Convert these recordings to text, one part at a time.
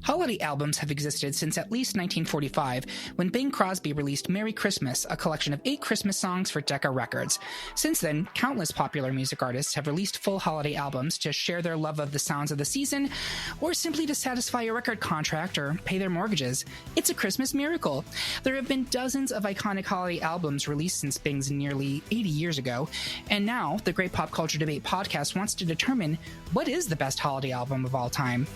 Holiday albums have existed since at least 1945, when Bing Crosby released Merry Christmas, a collection of 8 Christmas songs for Decca Records. Since then, countless popular music artists have released full holiday albums to share their love of the sounds of the season, or simply to satisfy a record contract or pay their mortgages. It's a Christmas miracle. There have been dozens of iconic holiday albums released since Bing's nearly 80 years ago, and now the Great Pop Culture Debate podcast wants to determine what is the best holiday album of all time.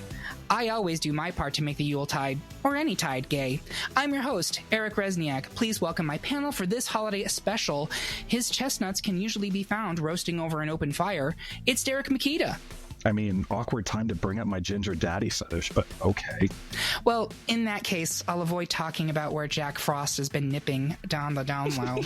I always do my part to make the Yuletide, or any tide, gay. I'm your host, Eric Rezsnyak. Please welcome my panel for this holiday special. His chestnuts can usually be found roasting over an open fire. It's Derek Mekita. I mean, awkward time to bring up my ginger daddy fetish, but okay. Well, in that case, I'll avoid talking about where Jack Frost has been nipping down the down low.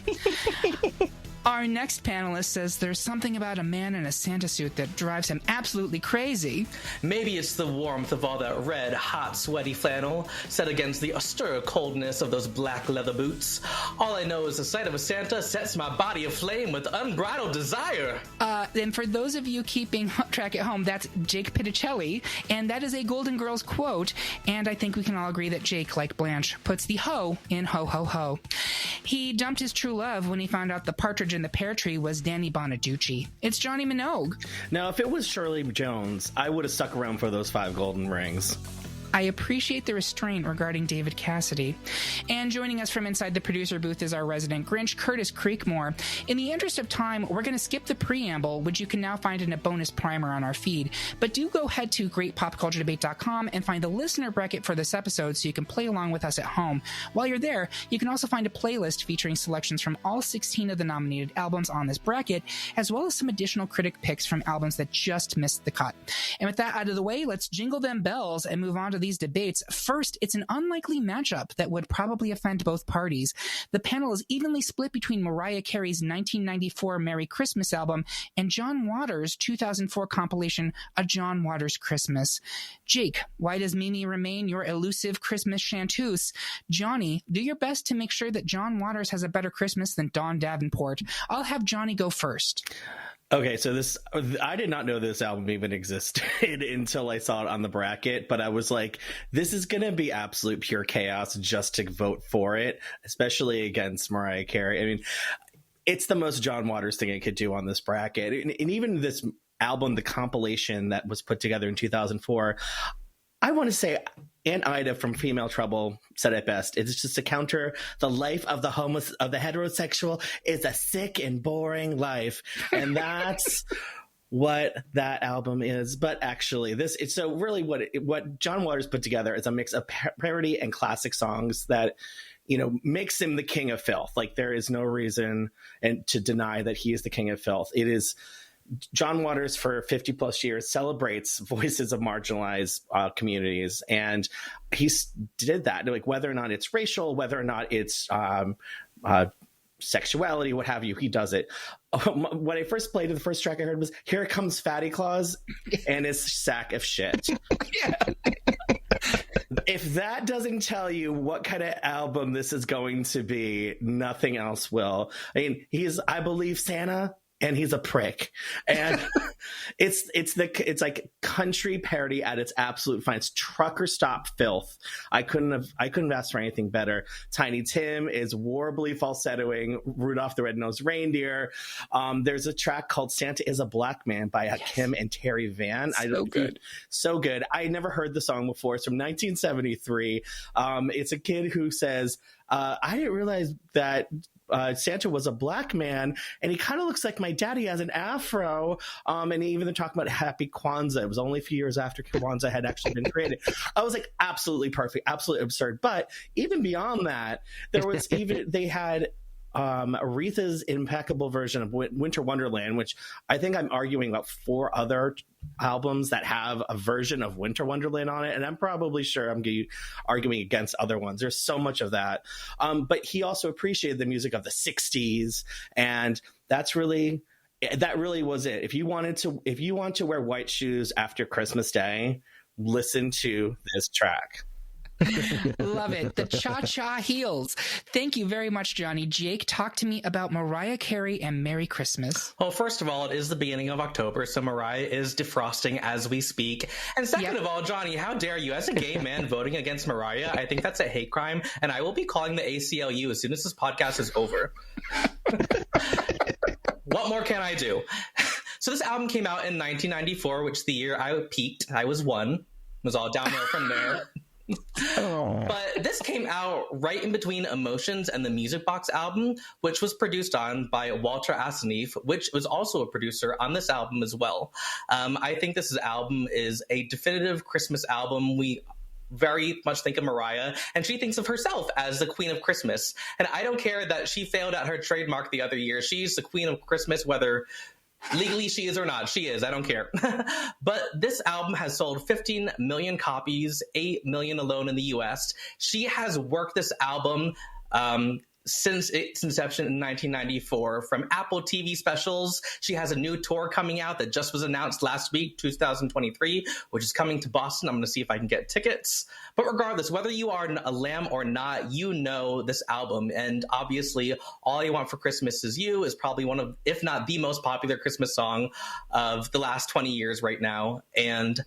Our next panelist says there's something about a man in a Santa suit that drives him absolutely crazy. Maybe it's the warmth of all that red, hot, sweaty flannel set against the austere coldness of those black leather boots. All I know is the sight of a Santa sets my body aflame with unbridled desire. And for those of you keeping track at home, that's Jake Pitochelli, and that is a Golden Girls quote, and I think we can all agree that Jake, like Blanche, puts the ho in ho ho ho. He dumped his true love when he found out the partridge in the pear tree was Danny Bonaducci. It's Jonny Minogue. Now, if it was Shirley Jones, I would have stuck around for those 5 golden rings. I appreciate the restraint regarding David Cassidy. And joining us from inside the producer booth is our resident Grinch, Curtis Creekmore. In the interest of time, we're going to skip the preamble, which you can now find in a bonus primer on our feed. But do go head to greatpopculturedebate.com and find the listener bracket for this episode so you can play along with us at home. While you're there, you can also find a playlist featuring selections from all 16 of the nominated albums on this bracket, as well as some additional critic picks from albums that just missed the cut. And with that out of the way, let's jingle them bells and move on to these debates. First, it's an unlikely matchup that would probably offend both parties. The panel is evenly split between Mariah Carey's 1994 Merry Christmas album and John Waters' 2004 compilation, A John Waters Christmas. Jake, why does Mimi remain your elusive Christmas chanteuse? Johnny, do your best to make sure that John Waters has a better Christmas than Dawn Davenport. I'll have Johnny go first. Okay, so I did not know this album even existed until I saw it on the bracket, but I was like, this is going to be absolute pure chaos just to vote for it, especially against Mariah Carey. I mean, it's the most John Waters thing I could do on this bracket. And even this album, the compilation that was put together in 2004, I want to say Aunt Ida from Female Trouble said it best. It's just to counter the life of the heterosexual is a sick and boring life. And that's what that album is. But actually, so really what John Waters put together is a mix of parody and classic songs that, you know, makes him the king of filth. Like, there is no reason to deny that he is the king of filth. It is John Waters, for 50 plus years, celebrates voices of marginalized communities. And he did that, like, whether or not it's racial, whether or not it's sexuality, what have you, he does it. When I first played it, the first track I heard was Here Comes Fatty Claus and his sack of shit. Yeah. If that doesn't tell you what kind of album this is going to be, nothing else will. I mean, I believe Santa, and he's a prick. And it's like country parody at its absolute finest. Trucker stop filth. I couldn't have asked for anything better. Tiny Tim is warbly falsettoing Rudolph the Red-Nosed Reindeer. There's a track called Santa is a Black Man by Kim and Terry Van. So good. I never heard the song before. It's from 1973. It's a kid who says, I didn't realize that Santa was a black man, and he kind of looks like my daddy, has an afro. And even they're talking about Happy Kwanzaa. It was only a few years after Kwanzaa had actually been created. I was like, absolutely perfect, absolutely absurd. But even beyond that, they had Aretha's impeccable version of Winter Wonderland, which I think I'm arguing about 4 other albums that have a version of Winter Wonderland on it, and I'm probably sure I'm arguing against other ones. There's so much of that. But he also appreciated the music of the 60s, and that really was it. If you want to wear white shoes after Christmas Day, listen to this track. Love it. The cha-cha heels. Thank you very much, Johnny. Jake, talk to me about Mariah Carey and Merry Christmas. Well, first of all, it is the beginning of October, so Mariah is defrosting as we speak. And second of all, Johnny, how dare you, as a gay man voting against Mariah? I think that's a hate crime, and I will be calling the ACLU as soon as this podcast is over. What more can I do? So this album came out in 1994, which the year I peaked. I was 1. It was all downhill from there. But this came out right in between Emotions and the Music Box album, which was produced on by Walter Aseneff, which was also a producer on this album as well. I think this album is a definitive Christmas album. We very much think of Mariah, and she thinks of herself as the Queen of Christmas. And I don't care that she failed at her trademark the other year. She's the Queen of Christmas, whether legally she is or not. She is. I don't care. But this album has sold 15 million copies, 8 million alone in the US. She has worked this album since its inception in 1994, from Apple TV specials. She has a new tour coming out that just was announced last week, 2023, which is coming to Boston. I'm going to see if I can get tickets. But regardless, whether you are a lamb or not, you know this album. And obviously, All I Want for Christmas Is You is probably one of, if not the most popular Christmas song of the last 20 years right now. And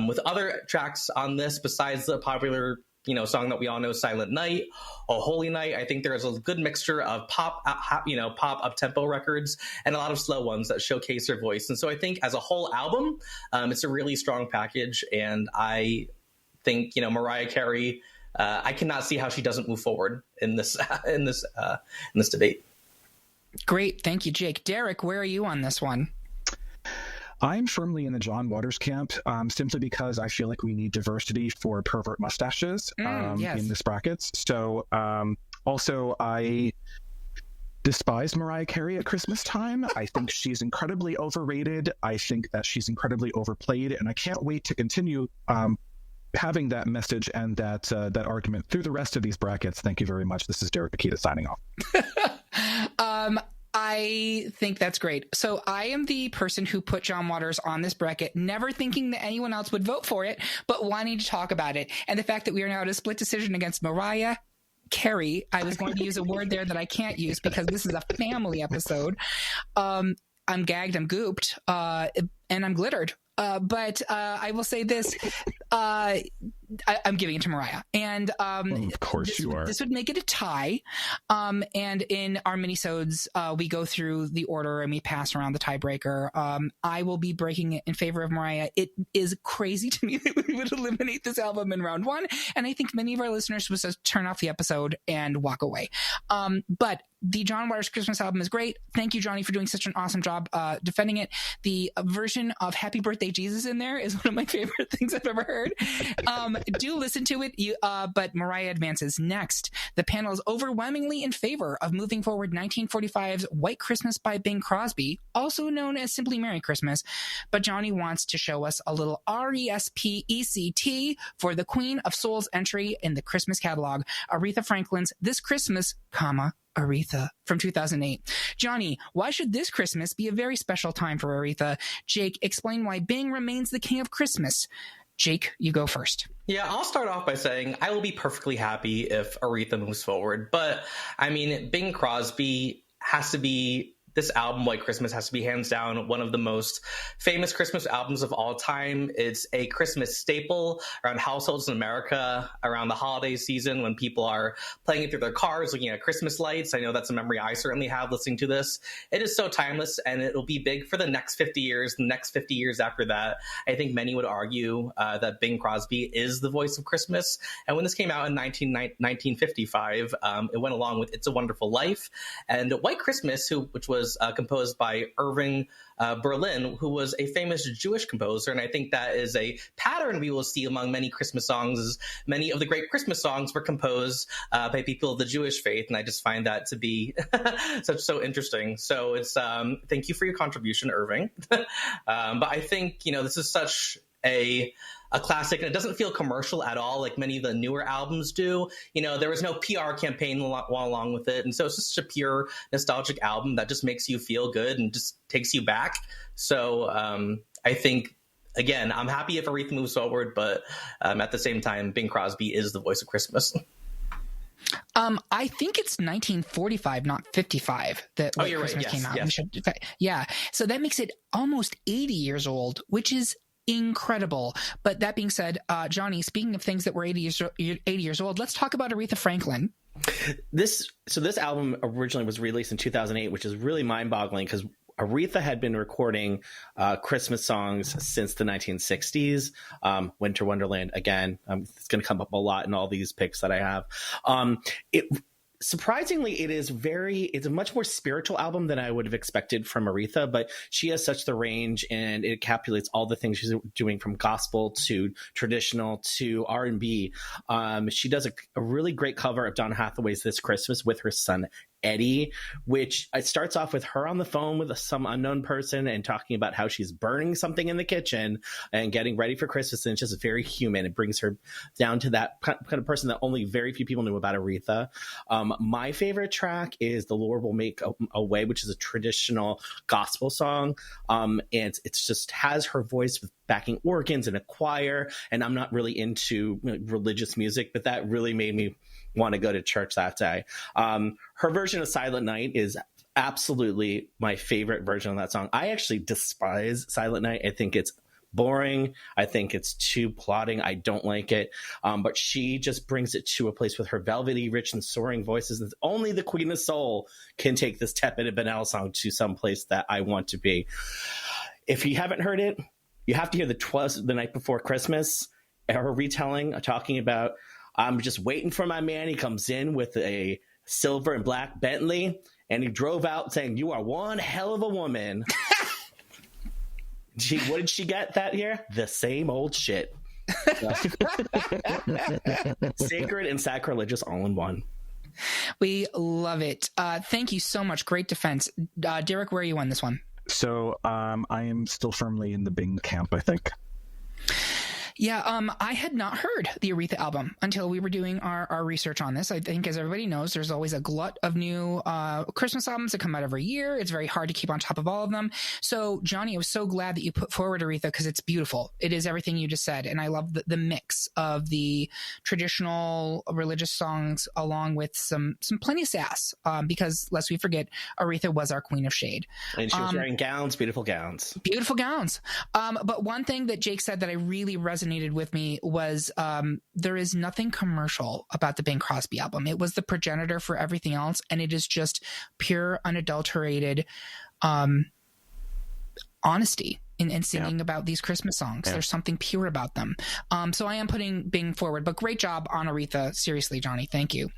with other tracks on this, besides the popular song that we all know, Silent Night, Oh Holy Night, I think there is a good mixture of pop up-tempo records and a lot of slow ones that showcase her voice. And so I think as a whole album, it's a really strong package. And I think, Mariah Carey, I cannot see how she doesn't move forward in this debate. Great. Thank you, Jake. Derek, where are you on this one? I'm firmly in the John Waters camp, simply because I feel like we need diversity for pervert mustaches yes. in this brackets. So also, I despise Mariah Carey at Christmas time. I think she's incredibly overrated. I think that she's incredibly overplayed, and I can't wait to continue having that message and that argument through the rest of these brackets. Thank you very much. This is Derek Mekita signing off. I think that's great. So I am the person who put John Waters on this bracket, never thinking that anyone else would vote for it, but wanting to talk about it. And the fact that we are now at a split decision against Mariah Carey, I was going to use a word there that I can't use because this is a family episode. I'm gagged, I'm gooped, and I'm glittered. But I will say this, I'm giving it to Mariah. And of course you are. This would make it a tie. And in our minisodes, we go through the order and we pass around the tiebreaker. I will be breaking it in favor of Mariah. It is crazy to me that we would eliminate this album in round 1. And I think many of our listeners would just turn off the episode and walk away. But the John Waters Christmas album is great. Thank you, Johnny, for doing such an awesome job defending it. The version of Happy Birthday Jesus in there is one of my favorite things I've ever heard. Do listen to it, but Mariah advances. Next, the panel is overwhelmingly in favor of moving forward 1945's White Christmas by Bing Crosby, also known as simply Merry Christmas. But Johnny wants to show us a little RESPECT for the Queen of Soul's entry in the Christmas catalog, Aretha Franklin's This Christmas, Aretha from 2008. Johnny, why should this Christmas be a very special time for Aretha? Jake, explain why Bing remains the king of Christmas. Jake, you go first. Yeah, I'll start off by saying I will be perfectly happy if Aretha moves forward. But, I mean, Bing Crosby has to be... This album, White Christmas, has to be hands down one of the most famous Christmas albums of all time. It's a Christmas staple around households in America around the holiday season when people are playing it through their cars, looking at Christmas lights. I know that's a memory I certainly have listening to this. It is so timeless, and it'll be big for the next 50 years, the next 50 years after that. I think many would argue that Bing Crosby is the voice of Christmas. And when this came out in 1955, it went along with It's a Wonderful Life. And White Christmas, which was composed by Irving Berlin, who was a famous Jewish composer. And I think that is a pattern we will see among many Christmas songs, as many of the great Christmas songs were composed by people of the Jewish faith. And I just find that to be so interesting. So it's thank you for your contribution, Irving. But I think, this is such a classic, and it doesn't feel commercial at all like many of the newer albums do. There was no PR campaign along with it, and so it's just a pure nostalgic album that just makes you feel good and just takes you back. So I think again, I'm happy if Aretha moves forward, but at the same time, Bing Crosby is the voice of Christmas. I think it's 1945, not 55, that you're Christmas right. came out. Yes. Yeah. So that makes it almost 80 years old, which is incredible. But that being said, Jonny, speaking of things that were 80 years old, let's talk about Aretha Franklin. This album originally was released in 2008, which is really mind-boggling because Aretha had been recording Christmas songs since the 1960s. Winter Wonderland, again, it's going to come up a lot in all these picks that I have. Surprisingly, it's a much more spiritual album than I would have expected from Aretha, but she has such the range, and it encapsulates all the things she's doing from gospel to traditional to R&B. She does a really great cover of Don Hathaway's This Christmas with her son Eddie, which it starts off with her on the phone with some unknown person and talking about how she's burning something in the kitchen and getting ready for Christmas. And it's just very human. It brings her down to that kind of person that only very few people knew about Aretha. My favorite track is The Lord Will Make a Way, which is a traditional gospel song. And it's just has her voice with backing organs and a choir. And I'm not really into religious music, but that really made me want to go to church that day. Her version of Silent Night is absolutely my favorite version of that song. I actually despise Silent Night. I think it's boring. I think it's too plotting. I don't like it. But she just brings it to a place with her velvety, rich, and soaring voices. And only the Queen of Soul can take this tepid banal song to some place that I want to be. If you haven't heard it, you have to hear the Night Before Christmas, her retelling, talking about, I'm just waiting for my man. He comes in with a silver and black Bentley, and he drove out saying, "You are one hell of a woman." What did she get that year? The same old shit. Sacred and sacrilegious all in one. We love it. Thank you so much. Great defense. Derek, where are you on this one? So I am still firmly in the Bing camp, I think. Yeah, I had not heard the Aretha album until we were doing our research on this. I think, as everybody knows, there's always a glut of new Christmas albums that come out every year. It's very hard to keep on top of all of them. So, Jonny, I was so glad that you put forward Aretha because it's beautiful. It is everything you just said. And I love the mix of the traditional religious songs along with some plenty of sass because, lest we forget, Aretha was our queen of shade. And she was wearing gowns, beautiful gowns. Beautiful gowns. But one thing that Jake said that I really resonated with me was there is nothing commercial about the Bing Crosby album. It was the progenitor for everything else, and it is just pure, unadulterated honesty in singing about these Christmas songs. Yeah. There's something pure about them. So I am putting Bing forward, but great job on Aretha. Seriously, Jonny, thank you.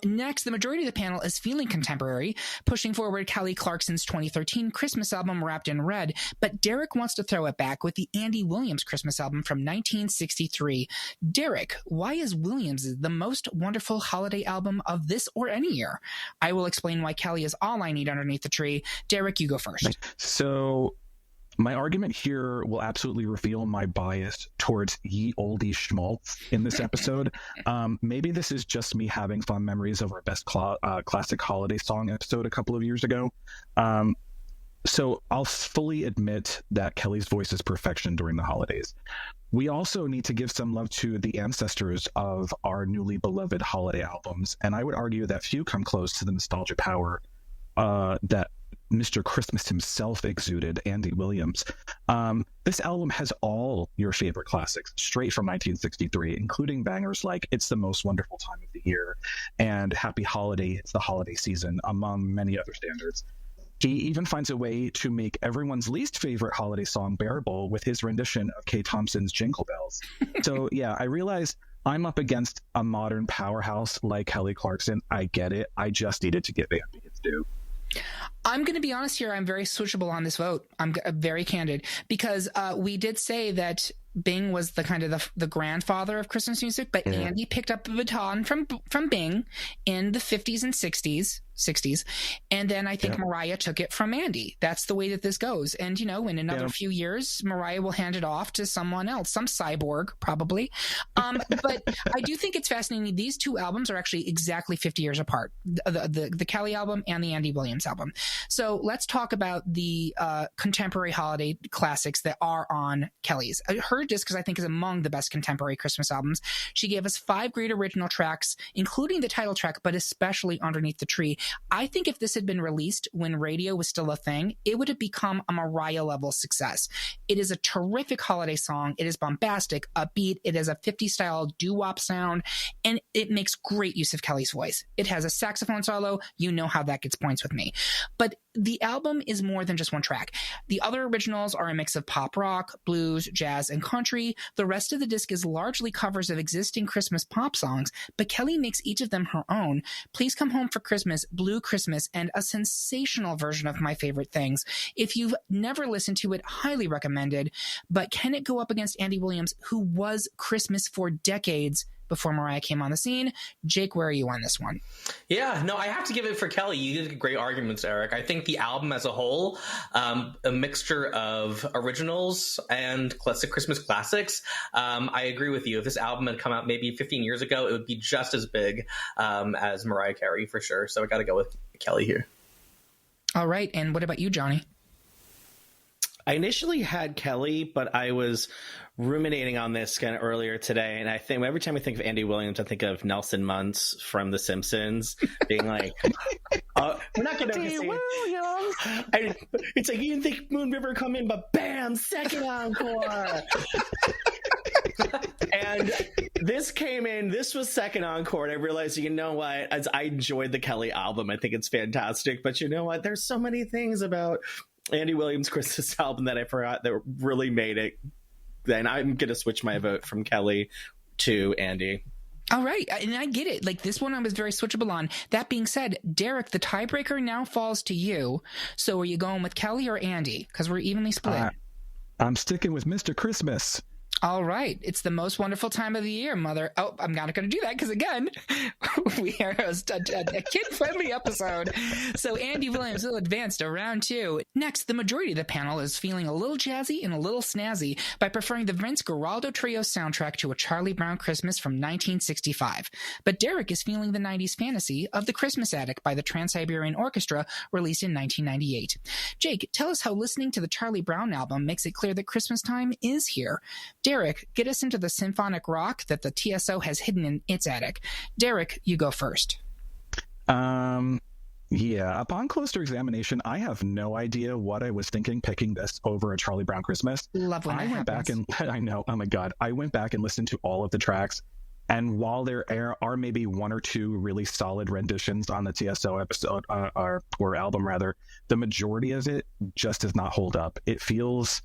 Next, the majority of the panel is feeling contemporary, pushing forward Kelly Clarkson's 2013 Christmas album, Wrapped in Red, but Derek wants to throw it back with the Andy Williams Christmas album from 1963. Derek, why is Williams the most wonderful holiday album of this or any year? I will explain why Kelly is all I need underneath the tree. Derek, you go first. So my argument here will absolutely reveal my bias towards ye olde schmaltz in this episode. Maybe this is just me having fond memories of our best classic holiday song episode a couple of years ago. So I'll fully admit that Kelly's voice is perfection during the holidays. We also need to give some love to the ancestors of our newly beloved holiday albums, and I would argue that few come close to the nostalgia power that Mr. Christmas himself exuded, Andy Williams. This album has all your favorite classics straight from 1963, including bangers like It's the Most Wonderful Time of the Year and Happy Holiday, It's the Holiday Season, among many other standards. He even finds a way to make everyone's least favorite holiday song bearable with his rendition of Kay Thompson's Jingle Bells. So yeah, I realize I'm up against a modern powerhouse like Kelly Clarkson. I get it. I just needed to give Andy its due. I'm going to be honest here. I'm very switchable on this vote. I'm very candid because we did say that Bing was the kind of the grandfather of Christmas music, but Andy picked up the baton from Bing in the 50s and 60s 60s. And then I think Mariah took it from Andy. That's the way that this goes. And, in another few years, Mariah will hand it off to someone else, some cyborg, probably. But I do think it's fascinating. These two albums are actually exactly 50 years apart, the Kelly album and the Andy Williams album. So let's talk about the contemporary holiday classics that are on Kelly's. Her disc, I think, is among the best contemporary Christmas albums. She gave us 5 great original tracks, including the title track, but especially Underneath the Tree. I think if this had been released when radio was still a thing, it would have become a Mariah-level success. It is a terrific holiday song. It is bombastic, upbeat. It has a 50s-style doo-wop sound, and it makes great use of Kelly's voice. It has a saxophone solo. You know how that gets points with me. But the album is more than just one track. The other originals are a mix of pop rock, blues, jazz, and country. The rest of the disc is largely covers of existing Christmas pop songs, but Kelly makes each of them her own. Please Come Home for Christmas, Blue Christmas, and a sensational version of My Favorite Things. If you've never listened to it, highly recommended. But can it go up against Andy Williams, who was Christmas for decades before Mariah came on the scene? Jake, where are you on this one? Yeah, no, I have to give it for Kelly. You did great arguments, Eric. I think the album as a whole, a mixture of originals and classic Christmas classics. I agree with you. If this album had come out maybe 15 years ago, it would be just as big as Mariah Carey for sure. So I got to go with Kelly here. All right. And what about you, Johnny? I initially had Kelly, but I was ruminating on this kind of earlier today, and I think every time I think of Andy Williams, I think of Nelson Muntz from The Simpsons being like, "We're not going to see it." It's like, you didn't think Moon River come in, but bam, second encore. And this came in, this was second encore, and I realized, you know what, as I enjoyed the Kelly album, I think it's fantastic, but you know what, there's so many things about Andy Williams' Christmas album that I forgot that really made it. Then I'm going to switch my vote from Kelly to Andy. All right. And I get it. Like, this one I was very switchable on. That being said, Derek, the tiebreaker now falls to you. So are you going with Kelly or Andy? Because we're evenly split. I'm sticking with Mr. Christmas. All right. It's the most wonderful time of the year, Mother. Oh, I'm not going to do that because, again, we are a kid-friendly episode. So Andy Williams will advance to round 2. Next, the majority of the panel is feeling a little jazzy and a little snazzy by preferring the Vince Guaraldo Trio soundtrack to A Charlie Brown Christmas from 1965. But Derek is feeling the 90s fantasy of The Christmas Attic by the Trans-Siberian Orchestra, released in 1998. Jake, tell us how listening to the Charlie Brown album makes it clear that Christmas time is here. Derek, get us into the symphonic rock that the TSO has hidden in its attic. Derek, you go first. Yeah, upon closer examination, I have no idea what I was thinking picking this over A Charlie Brown Christmas. Love when that happens. Back and I know, oh my God, I went back and listened to all of the tracks, and while there are maybe 1 or 2 really solid renditions on the TSO episode, or album rather, the majority of it just does not hold up. It feels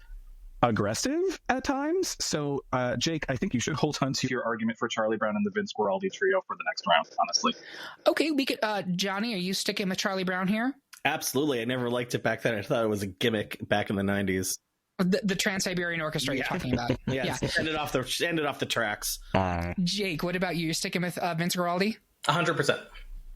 aggressive at times. So, Jake, I think you should hold on to your argument for Charlie Brown and the Vince Guaraldi Trio for the next round, honestly. Okay, we could. Johnny, are you sticking with Charlie Brown here? Absolutely. I never liked it back then. I thought it was a gimmick back in the 90s. The Trans-Siberian Orchestra you're talking about. Yeah. Ended off the tracks. Jake, what about you? You're sticking with Vince Guaraldi? 100%.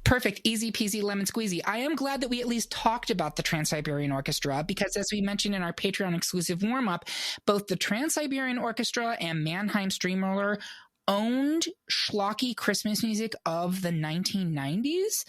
Perfect. Easy peasy lemon squeezy. I am glad that we at least talked about the Trans-Siberian Orchestra because, as we mentioned in our Patreon exclusive warm-up, both the Trans-Siberian Orchestra and Mannheim Steamroller owned schlocky Christmas music of the 1990s.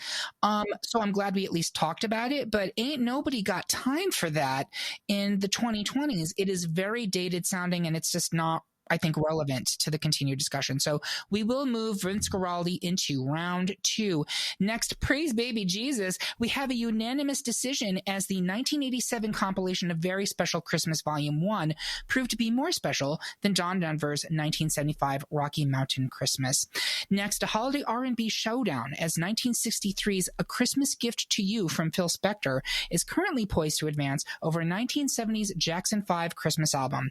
So I'm glad we at least talked about it, but ain't nobody got time for that in the 2020s. It is very dated sounding, and it's just not, I think, relevant to the continued discussion. So we will move Vince Guaraldi into round 2. Next, Praise Baby Jesus. We have a unanimous decision as the 1987 compilation of Very Special Christmas Volume 1 proved to be more special than John Denver's 1975 Rocky Mountain Christmas. Next, a holiday R&B showdown as 1963's A Christmas Gift to You from Phil Spector is currently poised to advance over 1970's Jackson 5 Christmas album.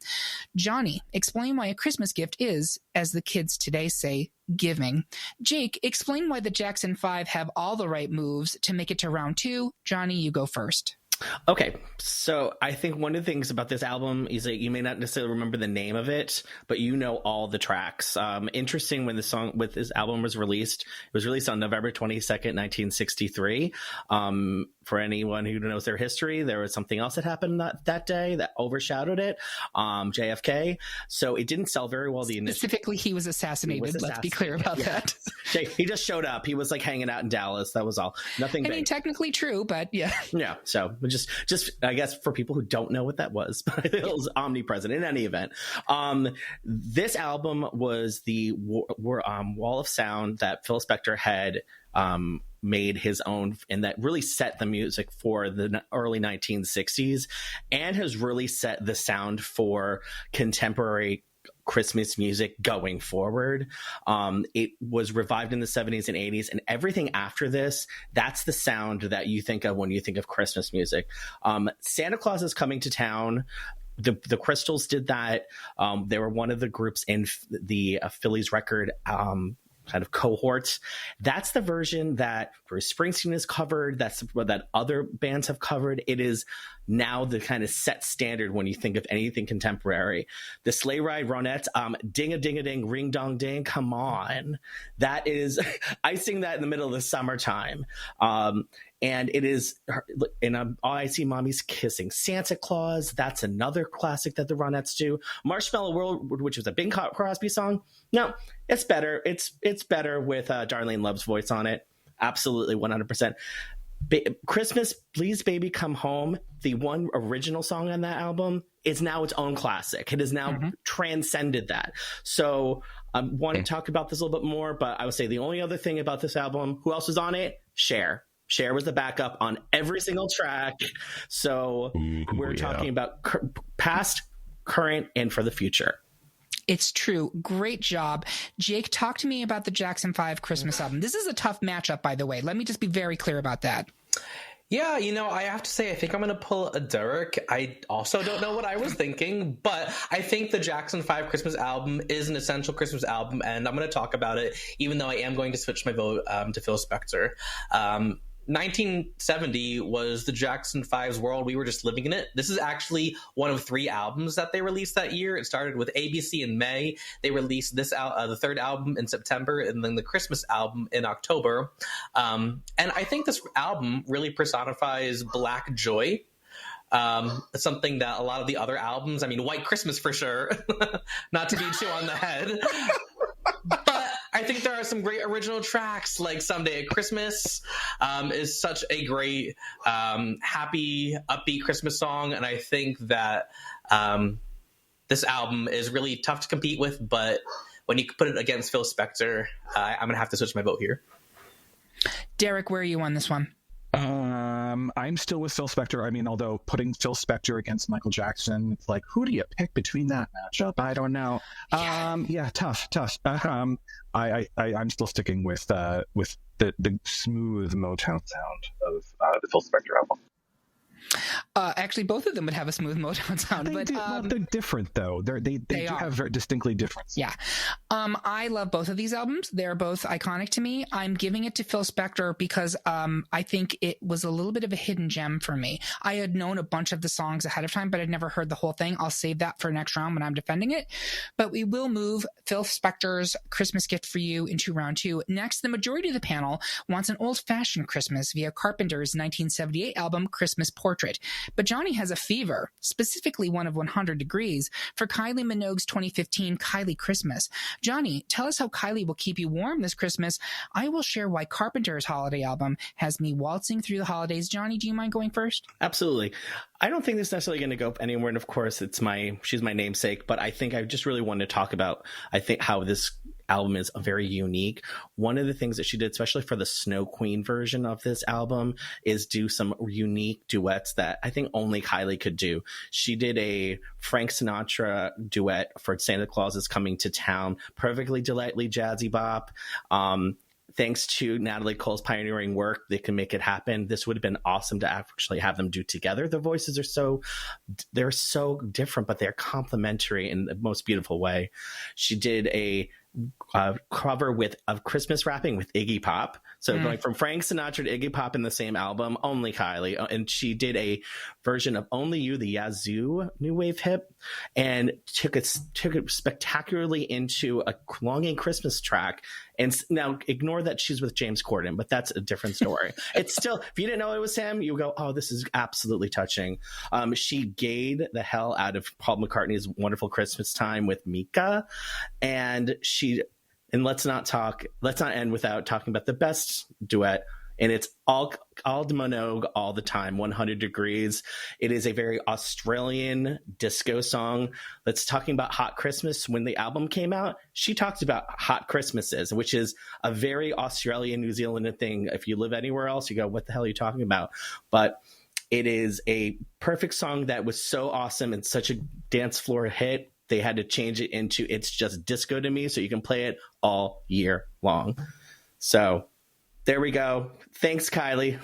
Johnny, explain why A Christmas Gift is, as the kids today say, giving. Jake, explain why the Jackson 5 have all the right moves to make it to round 2. Johnny, you go first. Okay, so I think one of the things about this album is that you may not necessarily remember the name of it, but you know all the tracks. Interesting, when this album was released, it was released on November 22nd, 1963. For anyone who knows their history, there was something else that happened that day that overshadowed it, JFK. So it didn't sell very well. Specifically, he was assassinated. Let's be clear about that. He just showed up. He was like hanging out in Dallas. That was all. Nothing big. I mean, technically true, but yeah. Yeah, so just I guess for people who don't know what that was, but it was omnipresent in any event. This album was the wall of sound that Phil Spector had made his own, and that really set the music for the early 1960s and has really set the sound for contemporary Christmas music going forward. It was revived in the 70s and 80s, and everything after this, that's the sound that you think of when you think of Christmas music. Santa Claus is Coming to Town. The Crystals did that. They were one of the groups in the Phillies record kind of cohorts. That's the version that Bruce Springsteen has covered. That's what that other bands have covered. It is now the kind of set standard when you think of anything contemporary. The Sleigh Ride Ronettes, ding-a-ding-a-ding, ring-dong-ding, come on. That is, I sing that in the middle of the summertime. And it is, and All I See Mommy's Kissing Santa Claus. That's another classic that the Ronettes do. Marshmallow World, which was a Bing Crosby song. No, it's better. It's better with Darlene Love's voice on it. Absolutely, 100%. Christmas, Please Baby Come Home, the one original song on that album, is now its own classic. It has now transcended that. So I want to talk about this a little bit more, but I would say the only other thing about this album, who else was on it? Cher. Cher was the backup on every single track. So we're talking about past, current, and for the future. It's true. Great job. Jake, talk to me about the Jackson 5 Christmas album. This is a tough matchup, by the way. Let me just be very clear about that. Yeah, I have to say, I think I'm going to pull a Derek. I also don't know what I was thinking, but I think the Jackson 5 Christmas album is an essential Christmas album, and I'm going to talk about it, even though I am going to switch my vote to Phil Spector. 1970 was the Jackson 5's world. We were just living in it. This is actually one of 3 albums that they released that year. It started with ABC in May. They released this the third album in September, and then the Christmas album in October. And I think this album really personifies Black joy. Something that a lot of the other albums, I mean, White Christmas for sure, not to beat you on the head, but I think there are some great original tracks, like Someday at Christmas is such a great, happy, upbeat Christmas song. And I think that this album is really tough to compete with, but when you put it against Phil Spector, I'm going to have to switch my vote here. Derek, where are you on this one? I'm still with Phil Spector. I mean, although putting Phil Spector against Michael Jackson, it's like, who do you pick between that matchup? I don't know. Yeah, tough. I'm still sticking with the smooth Motown sound of the Phil Spector album. Actually, both of them would have a smooth Motown sound. They're different, though. They do have very distinctly different. Yeah. I love both of these albums. They're both iconic to me. I'm giving it to Phil Spector because I think it was a little bit of a hidden gem for me. I had known a bunch of the songs ahead of time, but I'd never heard the whole thing. I'll save that for next round when I'm defending it. But we will move Phil Spector's Christmas Gift for You into round 2. Next, the majority of the panel wants an old-fashioned Christmas via Carpenter's 1978 album, Christmas Portrait. But Johnny has a fever, specifically one of 100 degrees, for Kylie Minogue's 2015 Kylie Christmas. Johnny, tell us how Kylie will keep you warm this Christmas. I will share why Carpenter's holiday album has me waltzing through the holidays. Johnny, do you mind going first? Absolutely. I don't think this is necessarily going to go anywhere. And of course, she's my namesake, but I think I just really wanted to talk about, how this album is very unique. One of the things that she did, especially for the Snow Queen version of this album, is do some unique duets that I think only Kylie could do. She did a Frank Sinatra duet for Santa Claus is Coming to Town, perfectly delightfully jazzy bop. Thanks to Natalie Cole's pioneering work, they can make it happen. This would have been awesome to actually have them do together. Their voices they're so different, but they're complementary in the most beautiful way. She did a cover of Christmas rapping with Iggy Pop. So going from Frank Sinatra to Iggy Pop in the same album, only Kylie. And she did a version of Only You, the Yazoo new wave hit, and took it spectacularly into a longing Christmas track. And now ignore that she's with James Corden, but that's a different story. It's still, if you didn't know it was him, you go, oh, this is absolutely touching. She gayed the hell out of Paul McCartney's Wonderful Christmas Time with Mika. And let's not end without talking about the best duet. And it's all Minogue all the time, 100 Degrees. It is a very Australian disco song that's talking about hot Christmas. When the album came out, she talks about hot Christmases, which is a very Australian, New Zealand thing. If you live anywhere else, you go, what the hell are you talking about? But it is a perfect song that was so awesome and such a dance floor hit. They had to change it into It's Just Disco to Me so you can play it all year long. So there we go. Thanks, Kylie.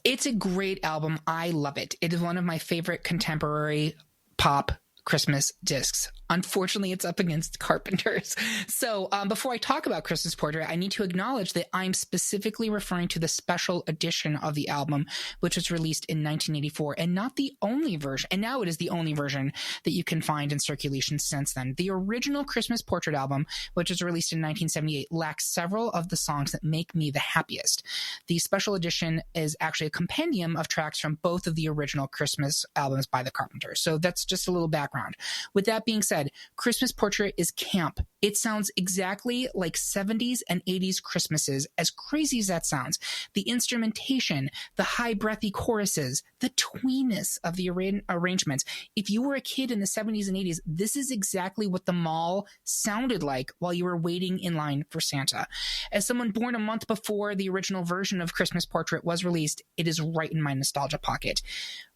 It's a great album. I love it. It is one of my favorite contemporary pop Christmas discs. Unfortunately, it's up against Carpenter's. So before I talk about Christmas Portrait, I need to acknowledge that I'm specifically referring to the special edition of the album, which was released in 1984, and not the only version. And now it is the only version that you can find in circulation since then. The original Christmas Portrait album, which was released in 1978, lacks several of the songs that make me the happiest. The special edition is actually a compendium of tracks from both of the original Christmas albums by the Carpenters. So that's just a little background. With that being said, Christmas Portrait is camp. It sounds exactly like 70s and 80s Christmases, as crazy as that sounds. The instrumentation, the high breathy choruses, the tweeness of the arrangements. If you were a kid in the 70s and 80s, this is exactly what the mall sounded like while you were waiting in line for Santa. As someone born a month before the original version of Christmas Portrait was released, it is right in my nostalgia pocket.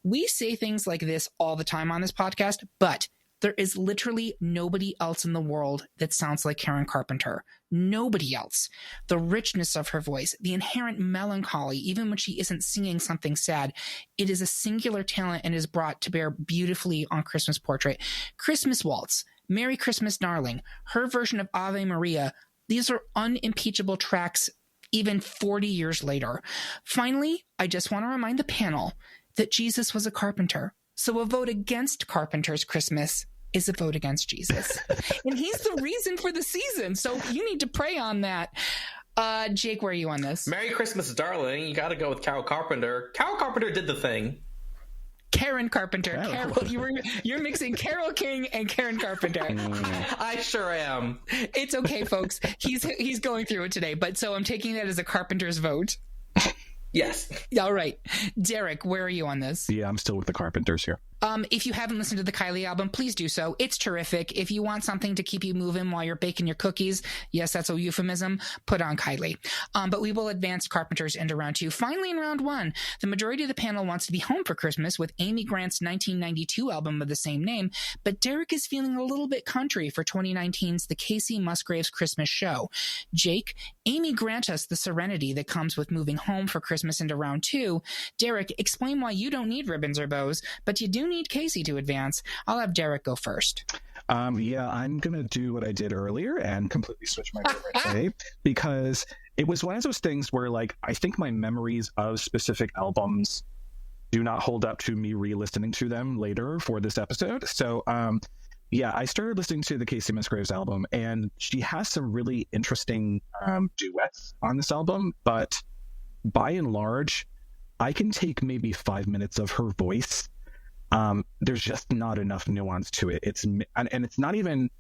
We say things like this all the time on this podcast, but there is literally nobody else in the world that sounds like Karen Carpenter. Nobody else. The richness of her voice, the inherent melancholy, even when she isn't singing something sad, it is a singular talent and is brought to bear beautifully on Christmas Portrait. Christmas Waltz, Merry Christmas Darling, her version of Ave Maria, these are unimpeachable tracks even 40 years later. Finally, I just want to remind the panel that Jesus was a carpenter. So a vote against Carpenter's Christmas is a vote against Jesus. And he's the reason for the season. So you need to pray on that. Jake, where are you on this? Merry Christmas, Darling. You got to go with Carol Carpenter. Carol Carpenter did the thing. Karen Carpenter. Carol, you're mixing Carol King and Karen Carpenter. I sure am. It's okay, folks. He's going through it today. But so I'm taking that as a Carpenter's vote. Yes. All right. Derek, where are you on this? Yeah, I'm still with the Carpenters here. If you haven't listened to the Kylie album, please do so. It's terrific. If you want something to keep you moving while you're baking your cookies, yes, that's a euphemism, put on Kylie. But we will advance Carpenters into round two. Finally, in round one, the majority of the panel wants to be home for Christmas with Amy Grant's 1992 album of the same name, but Derek is feeling a little bit country for 2019's The Casey Musgraves Christmas Show. Jake, Amy grant us the serenity that comes with moving home for Christmas into round two. Derek, explain why you don't need ribbons or bows, but you do need Casey to advance. I'll have Derek go first. Yeah, I'm going to do what I did earlier and completely switch my favorite today, because it was one of those things where, like, I think my memories of specific albums do not hold up to me re-listening to them later for this episode. So, yeah, I started listening to the Casey Musgraves album, and she has some really interesting duets on this album, but by and large, I can take maybe 5 minutes of her voice. There's just not enough nuance to it. And it's not even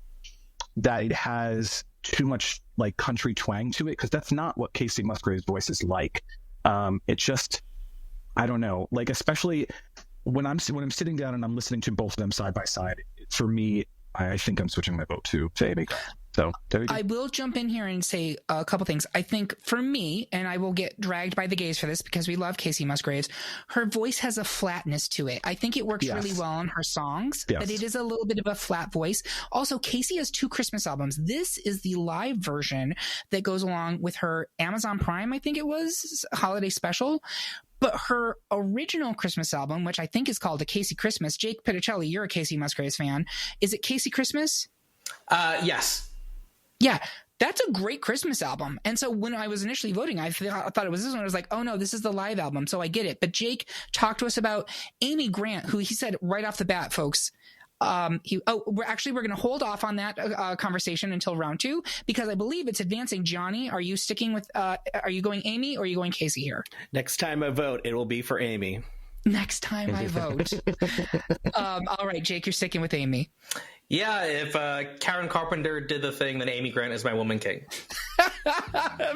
that it has too much like country twang to it, because that's not what Casey Musgraves' voice is like. It's just, I don't know, like, especially when I'm sitting down and I'm listening to both of them side by side, for me, I think I'm switching my vote to Amy. So there we go. I will jump in here and say a couple things. I think for me, and I will get dragged by the gays for this because we love Casey Musgraves, her voice has a flatness to it. I think it works really well on her songs, but it is a little bit of a flat voice. Also, Casey has 2 Christmas albums. This is the live version that goes along with her Amazon Prime, I think it was, holiday special. But her original Christmas album, which I think is called A Casey Christmas, Jake Pitochelli, you're a Casey Musgraves fan. Is it Casey Christmas? Yes. Yeah, That's a great Christmas album. And so when I was initially voting, I thought it was this one. I was like, oh no, this is the live album. So I get it. But Jake talked to us about Amy Grant, who he said right off the bat, folks, we're going to hold off on that conversation until round 2, because I believe it's advancing. Johnny, are you sticking with, are you going Amy or are you going Casey here? Next time I vote, it will be for Amy. Next time I vote. All right, Jake, you're sticking with Amy. Yeah, if Karen Carpenter did the thing, then Amy Grant is my woman king.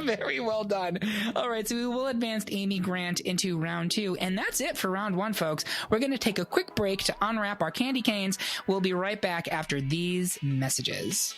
Very well done. All right, so we will advance Amy Grant into round 2. And that's it for round 1, folks. We're going to take a quick break to unwrap our candy canes. We'll be right back after these messages.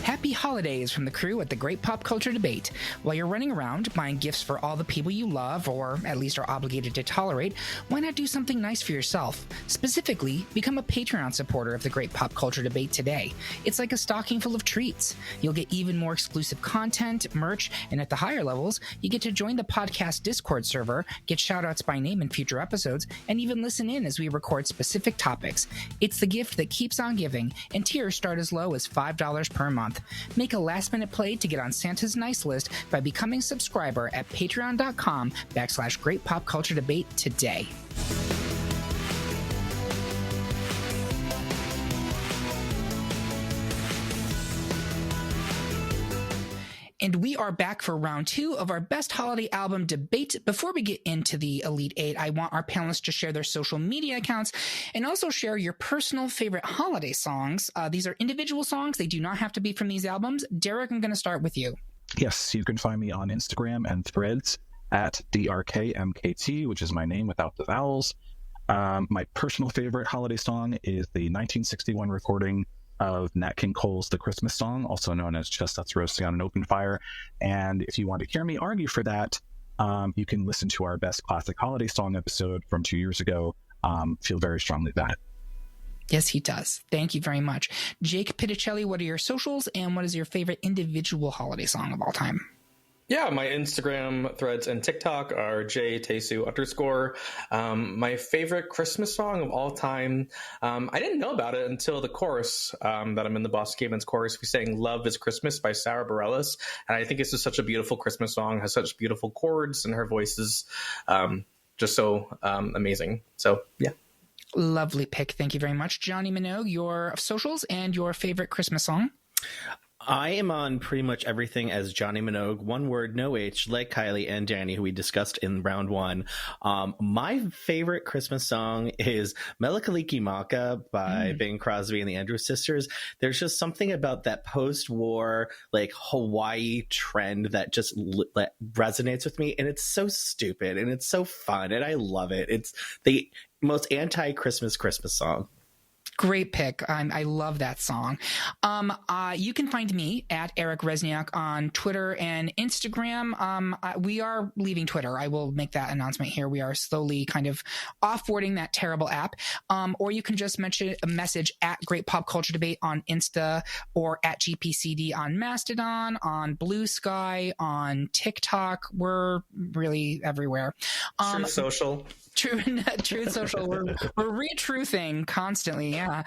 Happy holidays from the crew at the Great Pop Culture Debate. While you're running around buying gifts for all the people you love, or at least are obligated to tolerate, why not do something nice for yourself? Specifically, become a Patreon supporter of the Great Pop Culture Debate today. It's like a stocking full of treats. You'll get even more exclusive content, merch, and at the higher levels, you get to join the podcast Discord server, get shoutouts by name in future episodes, and even listen in as we record specific topics. It's the gift that keeps on giving, and tiers start as low as $5 per month. Make a last-minute play to get on Santa's nice list by becoming a subscriber at patreon.com/Great Pop Culture Debate today. And we are back for round 2 of our best holiday album debate. Before we get into the Elite 8, I want our panelists to share their social media accounts and also share your personal favorite holiday songs. These are individual songs. They do not have to be from these albums. Derek, I'm going to start with you. Yes, you can find me on Instagram and Threads at DRKMKT, which is my name without the vowels. My personal favorite holiday song is the 1961 recording of Nat King Cole's The Christmas Song, also known as Chestnuts Roasting on an Open Fire. And if you want to hear me argue for that, you can listen to our Best Classic Holiday Song episode from 2 years ago. Feel very strongly that. Yes, he does. Thank you very much. Jake Pitochelli, what are your socials, and what is your favorite individual holiday song of all time? Yeah, my Instagram, Threads, and TikTok are jtesu_. My favorite Christmas song of all time, I didn't know about it until the chorus that I'm in the Boston Gay Men's chorus. We sang Love is Christmas by Sarah Bareilles. And I think it's just such a beautiful Christmas song, has such beautiful chords, and her voice is just so amazing. So, yeah. Lovely pick. Thank you very much. Jonny Minogue, your socials and your favorite Christmas song? I am on pretty much everything as Jonny Minogue, one word, no H, like Kylie and Danny, who we discussed in round 1. My favorite Christmas song is Mele Kalikimaka by Bing Crosby and the Andrews Sisters. There's just something about that post-war, like, Hawaii trend that just resonates with me, and it's so stupid, and it's so fun, and I love it. It's the most anti-Christmas song. Great pick. I love that song. You can find me at Eric Rezsnyak on Twitter and Instagram. We are leaving Twitter. I will make that announcement here. We are slowly kind of offboarding that terrible app. Or you can just message at Great Pop Culture Debate on Insta, or at GPCD on Mastodon, on Blue Sky, on TikTok. We're really everywhere. Truth Social. Truth Social. We're re-truthing constantly. Yeah.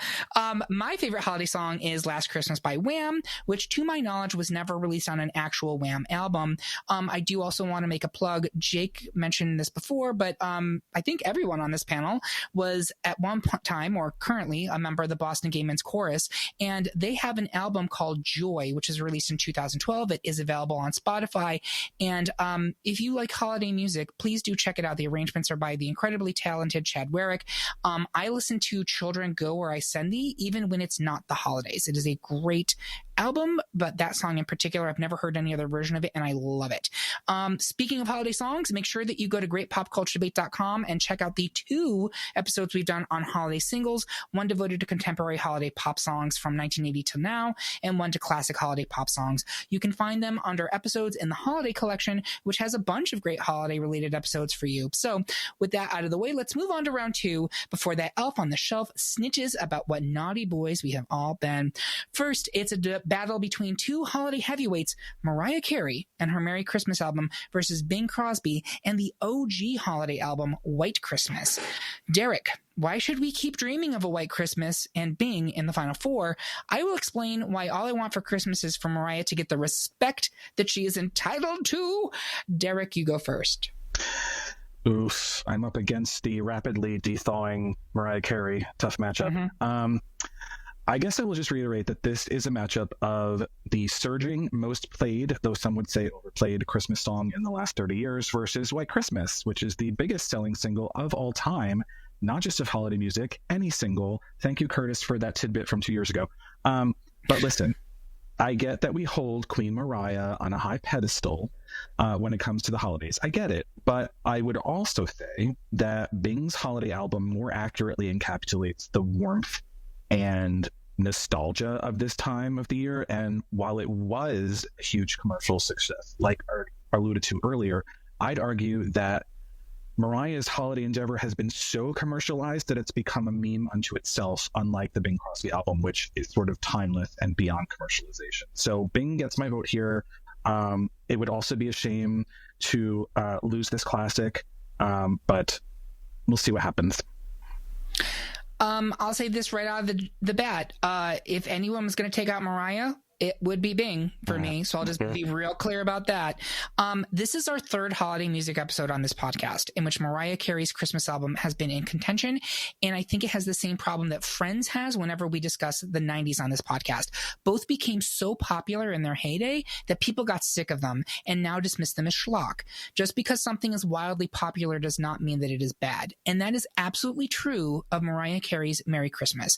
My favorite holiday song is Last Christmas by Wham, which to my knowledge was never released on an actual Wham album. I do also want to make a plug. Jake mentioned this before, but I think everyone on this panel was at one time or currently a member of the Boston Gay Men's Chorus, and they have an album called Joy, which was released in 2012. It is available on Spotify. And if you like holiday music, please do check it out. The arrangements are by the incredibly talented Chad Werrick. I listen to Children Go Where I Send Thee, even when it's not the holidays. It is a great album, but that song in particular, I've never heard any other version of it, and I love it. Speaking of holiday songs, make sure that you go to greatpopculturedebate.com and check out the 2 episodes we've done on holiday singles, one devoted to contemporary holiday pop songs from 1980 to now, and one to classic holiday pop songs. You can find them under episodes in the holiday collection, which has a bunch of great holiday-related episodes for you. So with that out of the way, let's move on to round 2 before that elf on the shelf snitches about what naughty boys we have all been. First, it's a battle between two holiday heavyweights, Mariah Carey and her Merry Christmas album versus Bing Crosby and the OG holiday album, White Christmas. Derek, why should we keep dreaming of a White Christmas and Bing in the Final Four? I will explain why All I Want for Christmas is for Mariah to get the respect that she is entitled to. Derek, you go first. Oof, I'm up against the rapidly thawing Mariah Carey. Tough matchup. I guess I will just reiterate that this is a matchup of the surging, most played, though some would say overplayed, Christmas song in the last 30 years versus White Christmas, which is the biggest selling single of all time, not just of holiday music, any single. Thank you, Curtis, for that tidbit from 2 years ago. But listen, I get that we hold Queen Mariah on a high pedestal when it comes to the holidays. I get it. But I would also say that Bing's holiday album more accurately encapsulates the warmth and nostalgia of this time of the year. And while it was a huge commercial success, like I alluded to earlier, I'd argue that Mariah's holiday endeavor has been so commercialized that it's become a meme unto itself, unlike the Bing Crosby album, which is sort of timeless and beyond commercialization. So Bing gets my vote here. It would also be a shame to lose this classic, but we'll see what happens. I'll say this right out of the bat. If anyone was going to take out Mariah, it would be Bing for me. So I'll just be real clear about that. This is our third holiday music episode on this podcast in which Mariah Carey's Christmas album has been in contention. And I think it has the same problem that Friends has whenever we discuss the 90s on this podcast. Both became so popular in their heyday that people got sick of them and now dismiss them as schlock. Just because something is wildly popular does not mean that it is bad. And that is absolutely true of Mariah Carey's Merry Christmas.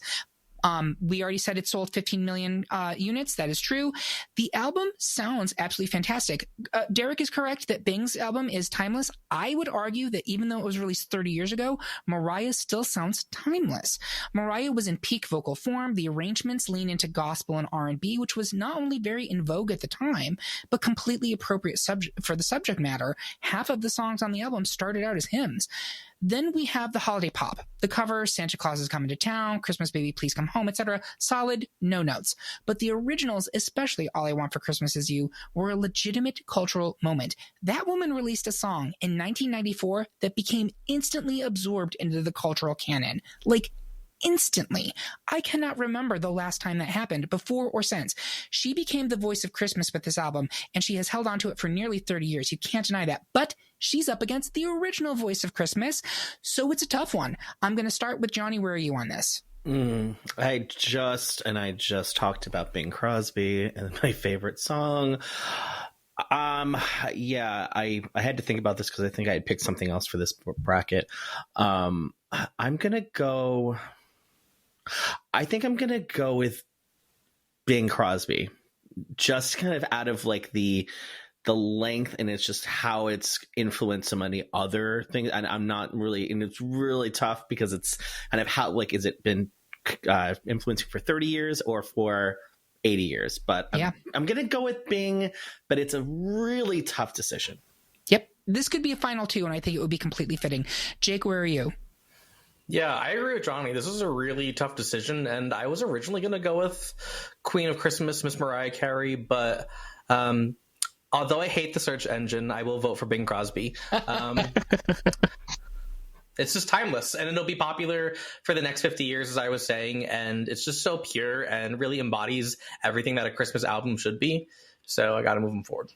We already said it sold 15 million units. That is true. The album sounds absolutely fantastic. Derek is correct that Bing's album is timeless. I would argue that even though it was released 30 years ago, Mariah still sounds timeless. Mariah was in peak vocal form. The arrangements lean into gospel and R&B, which was not only very in vogue at the time, but completely appropriate for the subject matter. Half of the songs on the album started out as hymns. Then we have the holiday pop, the cover, Santa Claus is Coming to Town, Christmas Baby Please Come Home, etc. Solid, no notes. But the originals, especially All I Want for Christmas Is You, were a legitimate cultural moment. That woman released a song in 1994 that became instantly absorbed into the cultural canon. Like, instantly. I cannot remember the last time that happened, before or since. She became the voice of Christmas with this album, and she has held on to it for nearly 30 years. You can't deny that. But she's up against the original voice of Christmas, so it's a tough one. I'm going to start with Jonny. Where are you on this? I just talked about Bing Crosby and my favorite song. Yeah, I had to think about this because I think I had picked something else for this bracket. I'm gonna go with Bing Crosby, just kind of out of like the length, and it's just how it's influenced so many other things. And I'm not really, and it's really tough because it's kind of how, like, is it been influencing for 30 years or for 80 years? But I'm going to go with Bing, but it's a really tough decision. Yep. This could be a final two, and I think it would be completely fitting. Jake, where are you? Yeah, I agree with Jonny. This is a really tough decision, and I was originally going to go with Queen of Christmas, Miss Mariah Carey, but although I hate the search engine, I will vote for Bing Crosby. It's just timeless, and it'll be popular for the next 50 years, as I was saying, and it's just so pure and really embodies everything that a Christmas album should be. So I got to move them forward.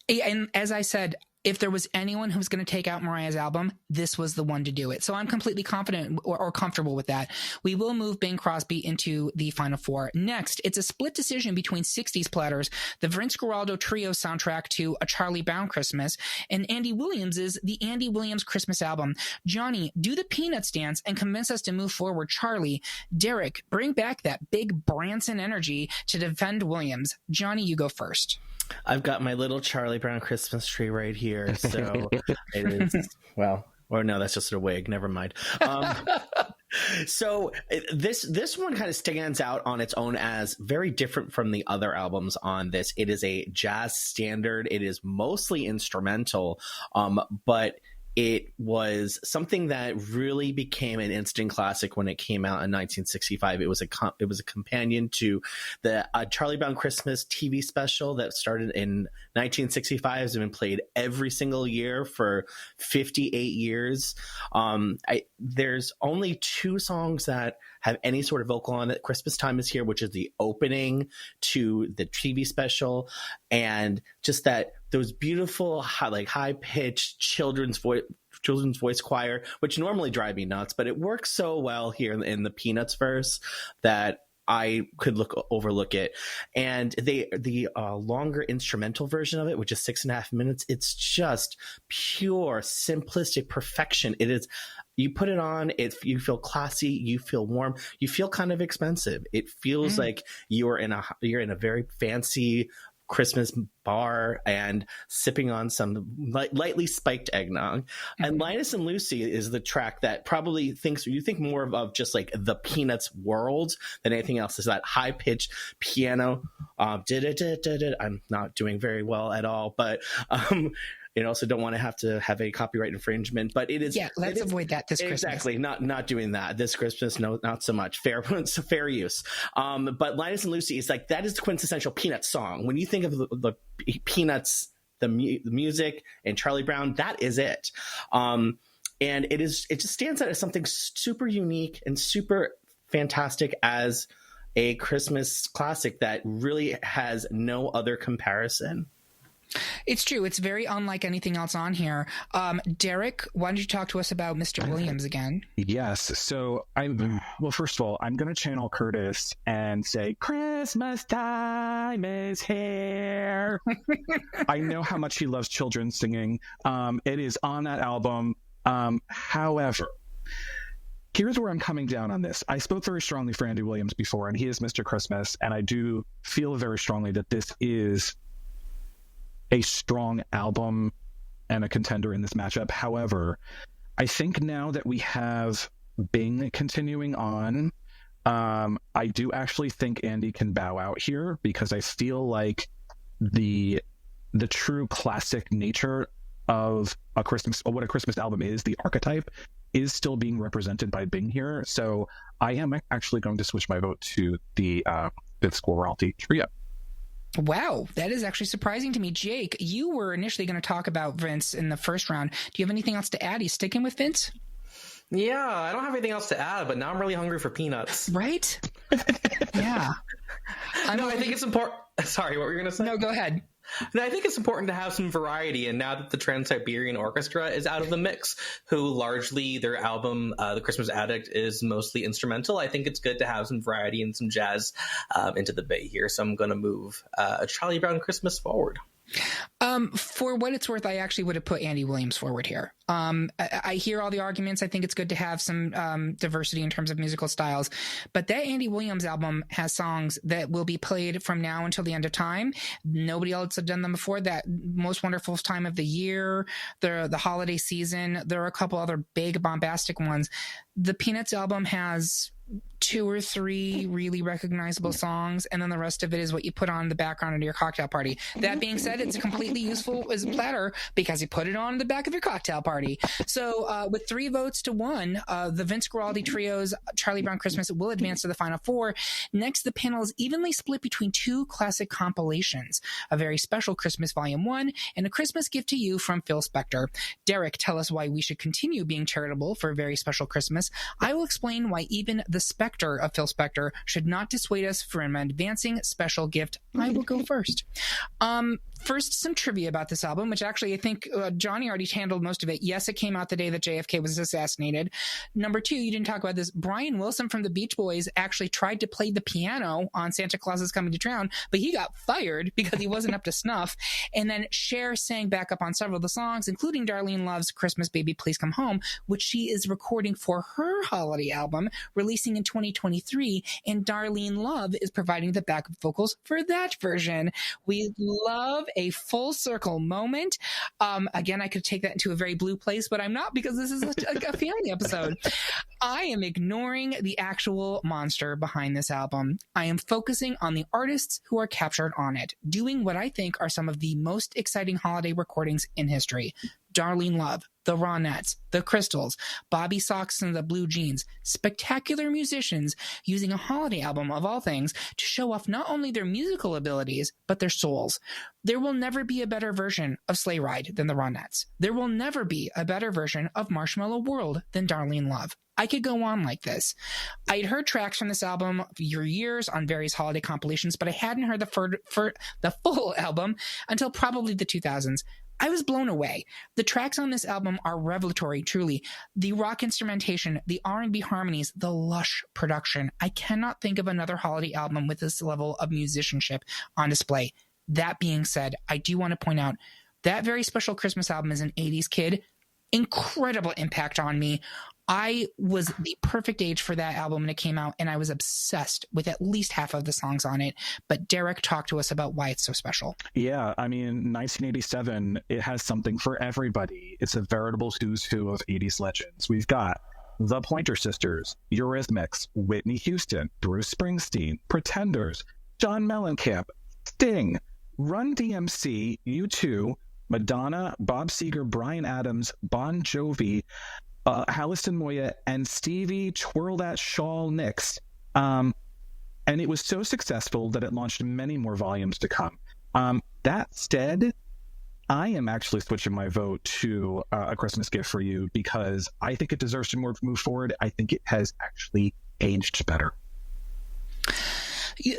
And as I said, if there was anyone who was going to take out Mariah's album, this was the one to do it. So I'm completely confident or comfortable with that. We will move Bing Crosby into the final four. Next, it's a split decision between 60s platters, the Vince Guaraldo Trio soundtrack to A Charlie Brown Christmas, and Andy Williams's The Andy Williams Christmas Album. Jonny, do the Peanuts dance and convince us to move forward Charlie. Derek, bring back that big Branson energy to defend Williams. Jonny, you go first. I've got my little Charlie Brown Christmas tree right here. So it is, well, or no, that's just a wig. Never mind. So this one kind of stands out on its own as very different from the other albums on this. It is a jazz standard. It is mostly instrumental, but it was something that really became an instant classic when it came out in 1965. It was a companion to the Charlie Brown Christmas TV special that started in 1965. It's been played every single year for 58 years. There's only 2 songs that have any sort of vocal on it. Christmas Time Is Here, which is the opening to the TV special, and just that those beautiful high pitched children's voice choir, which normally drive me nuts, but it works so well here in the Peanuts verse that I could overlook it. And the longer instrumental version of it, which is 6.5 minutes, it's just pure simplistic perfection. It is. You put it on, you feel classy, you feel warm, you feel kind of expensive. It feels like you're in a very fancy Christmas bar and sipping on some lightly spiked eggnog. And Linus and Lucy is the track that probably you think more of just like the Peanuts world than anything else. Is that high pitched piano. I'm not doing very well at all, but you also don't want to have a copyright infringement, but it is. Yeah, let's avoid that this Christmas. Exactly, not doing that this Christmas. No, not so much. Fair use. But Linus and Lucy is like, that is the quintessential Peanuts song. When you think of the Peanuts, the music and Charlie Brown, that is it. And it just stands out as something super unique and super fantastic as a Christmas classic that really has no other comparison. It's true. It's very unlike anything else on here. Derek, why don't you talk to us about Mr. Williams again? Yes. So first of all, I'm going to channel Curtis and say, Christmas time is here. I know how much he loves children singing. It is on that album. However, here's where I'm coming down on this. I spoke very strongly for Andy Williams before, and he is Mr. Christmas. And I do feel very strongly that this is a strong album and a contender in this matchup. However, I think now that we have Bing continuing on, I do actually think Andy can bow out here, because I feel like the true classic nature of what a Christmas album is, the archetype, is still being represented by Bing here. So I am actually going to switch my vote to the Fifth Score Royalty Trio. Wow, that is actually surprising to me. Jake, you were initially going to talk about Vince in the first round. Do you have anything else to add? Are you sticking with Vince? Yeah, I don't have anything else to add, but now I'm really hungry for peanuts. Right? Yeah. I think it's important. Sorry, what were you going to say? No, go ahead. And I think it's important to have some variety, and now that the Trans-Siberian Orchestra is out of the mix, who largely their album, The Christmas Addict, is mostly instrumental, I think it's good to have some variety and some jazz into the bay here. So I'm going to move Charlie Brown Christmas forward. For what it's worth, I actually would have put Andy Williams forward here. I hear all the arguments. I think it's good to have some diversity in terms of musical styles. But that Andy Williams album has songs that will be played from now until the end of time. Nobody else had done them before. That Most Wonderful Time of the Year, the holiday season. There are a couple other big bombastic ones. The Peanuts album has 2 or 3 really recognizable songs, and then the rest of it is what you put on in the background of your cocktail party. That being said, it's completely useful as a platter because you put it on in the back of your cocktail party. So with 3 votes to 1, the Vince Guaraldi Trio's Charlie Brown Christmas will advance to the final 4. Next, the panel is evenly split between 2 classic compilations, A Very Special Christmas Volume 1 and A Christmas Gift to You from Phil Spector. Derek, tell us why we should continue being charitable for A Very Special Christmas. I will explain why even the specter of Phil Spector should not dissuade us from advancing special gift. I will go first. First, some trivia about this album, which actually I think Johnny already handled most of it. Yes, it came out the day that JFK was assassinated. Number 2, you didn't talk about this. Brian Wilson from the Beach Boys actually tried to play the piano on Santa Claus is Coming to Town, but he got fired because he wasn't up to snuff. And then Cher sang back up on several of the songs, including Darlene Love's Christmas Baby Please Come Home, which she is recording for her holiday album, releasing in 2023. And Darlene Love is providing the backup vocals for that version. We love a full circle moment. Again, I could take that into a very blue place, but I'm not, because this is a family episode. I am ignoring the actual monster behind this album. I am focusing on the artists who are captured on it, doing what I think are some of the most exciting holiday recordings in history. Darlene Love, the Ronettes, the Crystals, Bobby Sox and the Blue Jeans, spectacular musicians using a holiday album of all things to show off not only their musical abilities, but their souls. There will never be a better version of Sleigh Ride than the Ronettes. There will never be a better version of Marshmallow World than Darlene Love. I could go on like this. I had heard tracks from this album for years on various holiday compilations, but I hadn't heard the full album until probably the 2000s. I was blown away. The tracks on this album are revelatory, truly. The rock instrumentation, the R&B harmonies, the lush production. I cannot think of another holiday album with this level of musicianship on display. That being said, I do want to point out that Very Special Christmas album as an 80s kid, incredible impact on me. I was the perfect age for that album when it came out, and I was obsessed with at least half of the songs on it. But Derek, talk to us about why it's so special. Yeah, I mean, 1987, it has something for everybody. It's a veritable who's who of 80s legends. We've got the Pointer Sisters, Eurythmics, Whitney Houston, Bruce Springsteen, Pretenders, John Mellencamp, Sting, Run DMC, U2, Madonna, Bob Seger, Bryan Adams, Bon Jovi, Halliston Moya, and Stevie Twirl That Shawl Nicks. And it was so successful that it launched many more volumes to come. That said, I am actually switching my vote to A Christmas Gift for You because I think it deserves to move forward. I think it has actually aged better.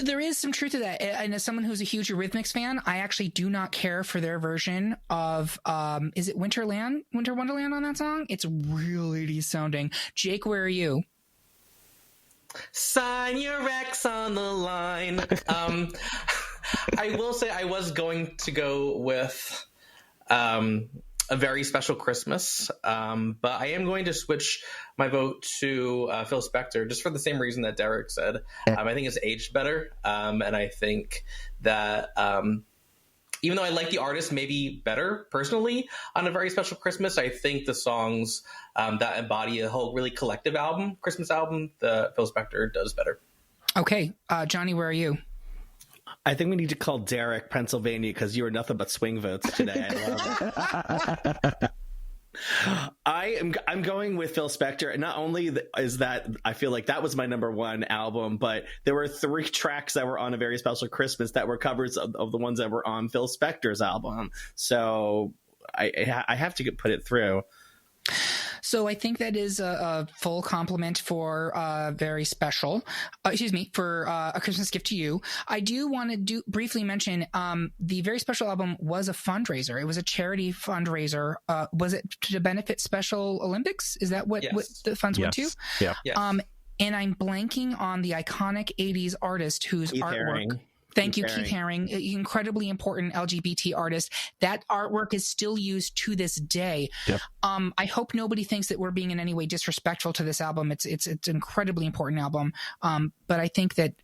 There is some truth to that. And as someone who's a huge Eurythmics fan, I actually do not care for their version of, is it Winter Wonderland on that song? It's real 80s sounding. Jake, where are you? Sign your X on the line. I will say I was going to go with A Very Special Christmas, but I am going to switch my vote to Phil Spector just for the same reason that Derek said. I think it's aged better, and I think that even though I like the artist maybe better personally on A Very Special Christmas, I think the songs that embody a whole really collective album, Christmas album, the Phil Spector does better. Okay, Johnny, where are you? I think we need to call Derek Pennsylvania because you were nothing but swing votes today. I love it. I'm going with Phil Spector. And not only is that I feel like that was my number one album, but there were 3 tracks that were on A Very Special Christmas that were covers of the ones that were on Phil Spector's album. So I have to put it through. So I think that is a full compliment for Very Special. For A Christmas Gift to You. I do want to briefly mention the Very Special album was a fundraiser. It was a charity fundraiser. Was it to benefit Special Olympics? Is that what the funds went to? Yeah. Yes. And I'm blanking on the iconic 80s artist whose Keith artwork... Haring. Thank you, Keith Haring, incredibly important LGBT artist. That artwork is still used to this day. Yep. I hope nobody thinks that we're being in any way disrespectful to this album. It's an incredibly important album. But I think that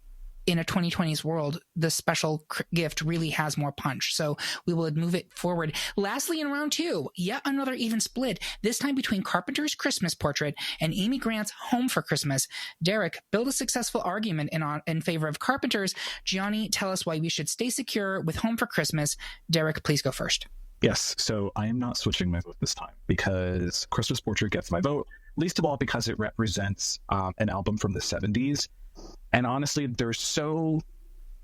in a 2020s world, the Special Gift really has more punch. So we will move it forward. Lastly, in round 2, yet another even split, this time between Carpenter's Christmas Portrait and Amy Grant's Home for Christmas. Derek, build a successful argument in favor of Carpenter's. Gianni, tell us why we should stay secure with Home for Christmas. Derek, please go first. Yes, so I am not switching my vote this time because Christmas Portrait gets my vote, least of all because it represents an album from the 70s. And honestly, there's so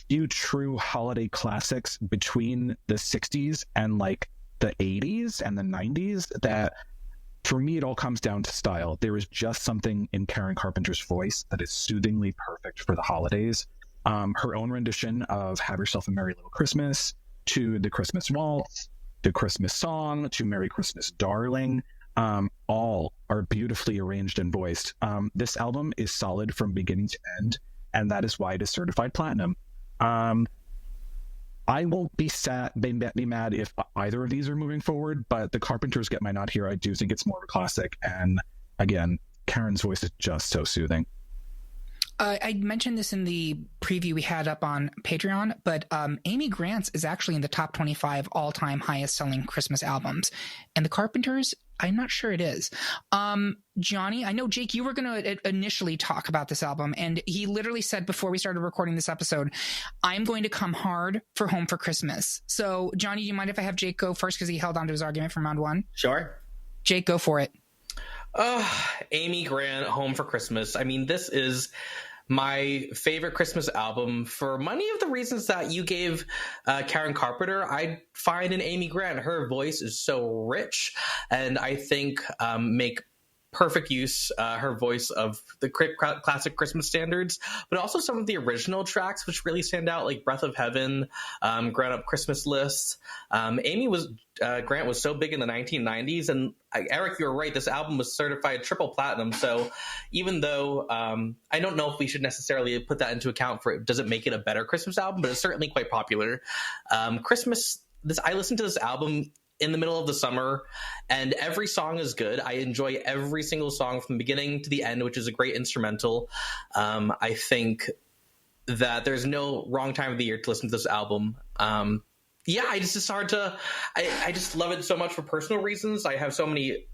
few true holiday classics between the 60s and like the 80s and the 90s that for me, it all comes down to style. There is just something in Karen Carpenter's voice that is soothingly perfect for the holidays. Her own rendition of Have Yourself a Merry Little Christmas, to The Christmas Waltz, to Christmas Song, to Merry Christmas Darling, all are beautifully arranged and voiced. This album is solid from beginning to end, and that is why it is certified platinum. I won't be mad if either of these are moving forward, but the Carpenters get my nod here. I do think it's more of a classic, and again, Karen's voice is just so soothing. I mentioned this in the preview we had up on Patreon, but Amy Grant's is actually in the top 25 all-time highest-selling Christmas albums. And the Carpenters, I'm not sure it is. Johnny, I know, Jake, you were going to initially talk about this album, and he literally said before we started recording this episode, I'm going to come hard for Home for Christmas. So, Johnny, do you mind if I have Jake go first because he held on to his argument from round 1? Sure. Jake, go for it. Amy Grant, Home for Christmas. I mean, this is my favorite Christmas album for many of the reasons that you gave Karen Carpenter. I find in Amy Grant, her voice is so rich, and I think make perfect use her voice of the classic Christmas standards, but also some of the original tracks which really stand out, like Breath of Heaven, Grown Up Christmas List. Grant was so big in the 1990s, and Eric, you were right, this album was certified triple platinum. So even though I don't know if we should necessarily put that into account for it, does it make it a better Christmas album, but it's certainly quite popular. I listened to this album in the middle of the summer, and every song is good. I enjoy every single song from the beginning to the end, which is a great instrumental. I think that there's no wrong time of the year to listen to this album. It's hard to. I just love it so much for personal reasons. I have so many,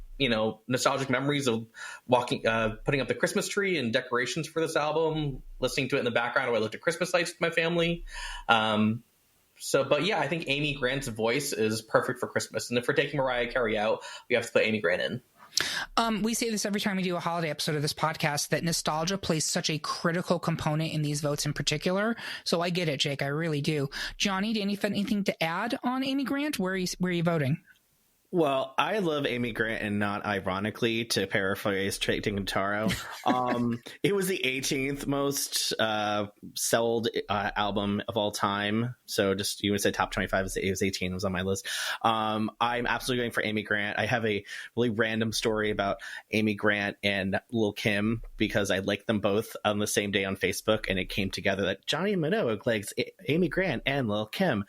nostalgic memories of putting up the Christmas tree and decorations for this album, listening to it in the background while I looked at Christmas lights with my family. I think Amy Grant's voice is perfect for Christmas. And if we're taking Mariah Carey out, we have to put Amy Grant in. We say this every time we do a holiday episode of this podcast, that nostalgia plays such a critical component in these votes in particular. So I get it, Jake. I really do. Johnny, do you have anything to add on Amy Grant? Where are you voting? Well, I love Amy Grant, and not ironically, to paraphrase Trey Taro. It was the 18th most sold album of all time. So just, you would say top 25, it was 18, it was on my list. I'm absolutely going for Amy Grant. I have a really random story about Amy Grant and Lil' Kim, because I liked them both on the same day on Facebook, and it came together that Jonny Minogue likes Amy Grant and Lil' Kim.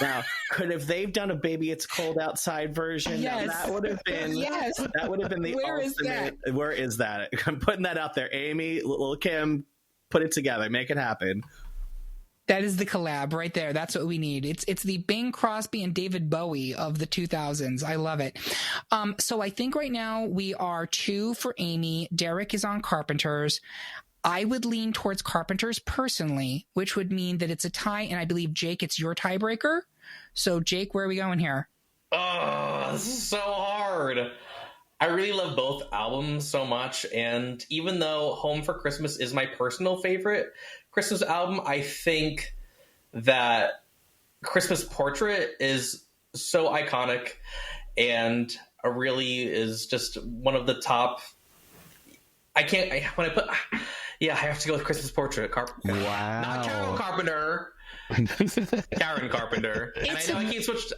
Now, if they've done a Baby It's Cold Outside version, yes, that would have been the Where ultimate. is that? Where is that? I'm putting that out there. Amy, Lil' Kim, put it together, make it happen. That is the collab right there. That's what we need. It's the Bing Crosby and David Bowie of the 2000s. I love it. So I think right now we are 2 for Amy. Derek is on Carpenters. I would lean towards Carpenters personally, which would mean that it's a tie. And I believe, Jake, it's your tiebreaker. So Jake, where are we going here? Oh, this is so hard. I really love both albums so much, and even though Home for Christmas is my personal favorite Christmas album, I think that Christmas Portrait is so iconic and really is just one of the top. I have to go with Christmas Portrait. Wow. Not Carol Carpenter. Karen Carpenter. And